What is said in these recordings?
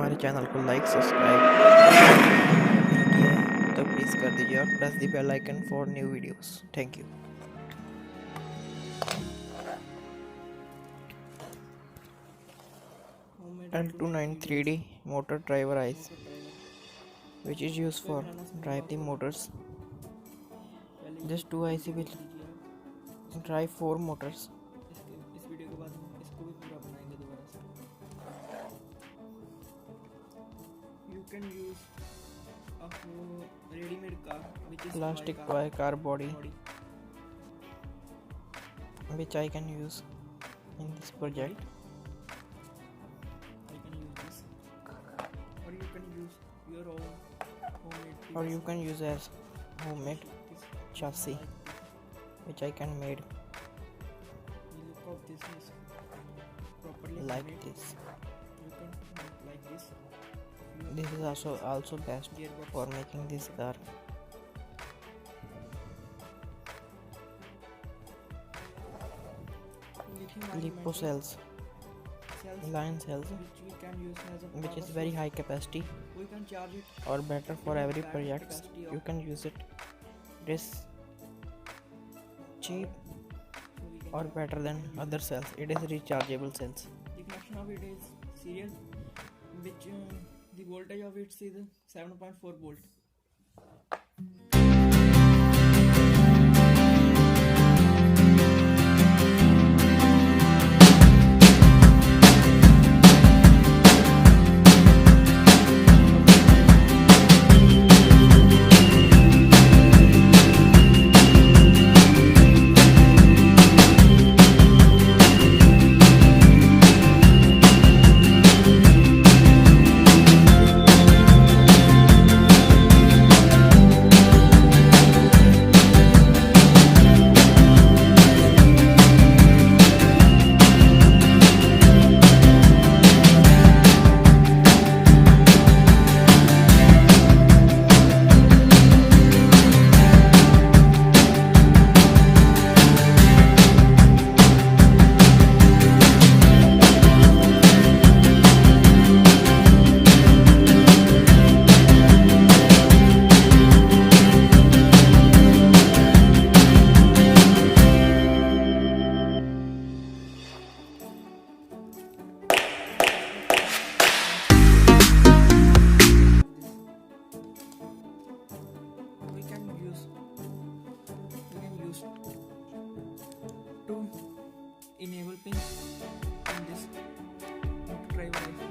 हमारे चैनल को like subscribe नहीं किया है तो प्लीज़ कर दीजिए और press the bell icon for new videos. Thank you. L293D motor driver IC, which is used for drive the motors. This 2 IC will drive 4 motors. इस वीडियो के बाद हम इसको भी पूरा बनाएंगे दोबारा से। You can use a ready-made car which is Plastic car body, which I can use in this project. I can use this, or you can use your own homemade Or you piece. can use as homemade chassis, which I can made The look of this is properly like made. this. You can make like this. This is also best Gearbox. for making this car. Lipo cells, line cells, which we can use as a which is power very source. high capacity We can charge it or better for every battery project. capacity of You can use it. It is cheap so we can or better than other cells. It is rechargeable cells. The connection of it is serial, which the voltage of it is 7.4 volt. We can use two enable pins in this driver IC,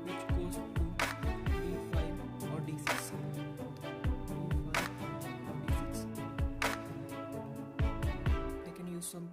which goes to D5 or D6. D5 or D6. I can use some